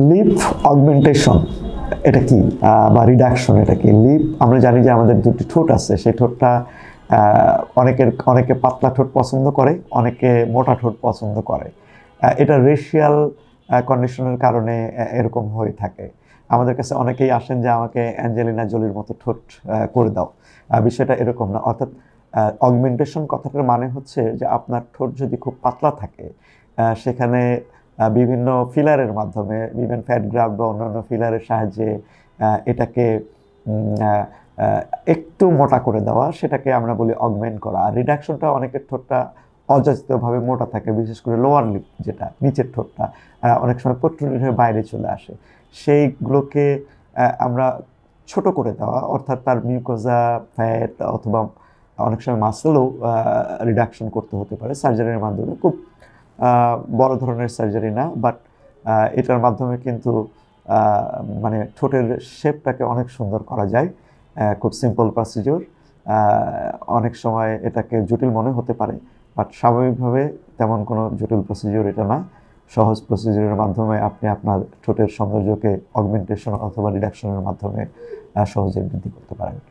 Lip augmentation এটা কি, বা রিডাকশন এটা কি? লিপ, আমরা জানি যে আমাদের দুটি ঠোঁট আছে, সেই ঠোঁটটা অনেকে পাতলা ঠোঁট পছন্দ করে, অনেকে মোটা ঠোঁট পছন্দ করে। এটা রেশিয়াল কন্ডিশনের কারণে এরকম হয়ে থাকে। আমাদের কাছে অনেকেই আসেন যে আমাকে অ্যাঞ্জেলিনা জোলির মতো ঠোঁট করে দাও। বিষয়টা এরকম না। অর্থাৎ অগমেন্টেশন কথাটার মানে হচ্ছে যে আপনার ঠোঁট যদি খুব পাতলা থাকে, সেখানে বিভিন্ন ফিলারের মাধ্যমে, বিভিন্ন ফ্যাট গ্রাফট বা অন্যান্য ফিলারের সাহায্যে এটাকে একটু মোটা করে দেওয়া, সেটাকে আমরা বলি অগমেন্ট করা। আর রিডাকশনটা অনেকের ঠোঁটটা অযাচিতভাবে মোটা থাকে, বিশেষ করে লোয়ার লিপ, যেটা নিচের ঠোঁটটা অনেক সময় প্রোট্রুডেড হয়ে বাইরে চলে আসে, সেইগুলোকে আমরা ছোট করে দেওয়া, অর্থাৎ তার মিউকোজা, ফ্যাট অথবা অনেক সময় মাসেলও রিডাকশন করতে হতে পারে সার্জারির মাধ্যমে। খুব বড় ধরনের সার্জারি না, বাট এটার মাধ্যমে কিন্তু মানে ঠোঁটের শেপটাকে অনেক সুন্দর করা যায়। খুব সিম্পল প্রসিডিওর। অনেক সময় এটাকে জটিল মনে হতে পারে, বাট স্বাভাবিকভাবে তেমন কোনো জটিল প্রসিডিওর এটা না। সহজ প্রসিডিওরের মাধ্যমে আপনি আপনার ঠোঁটের সৌন্দর্যকে অগমেন্টেশন অথবা রিডাকশনের মাধ্যমে সহজে বৃদ্ধি করতে পারেন।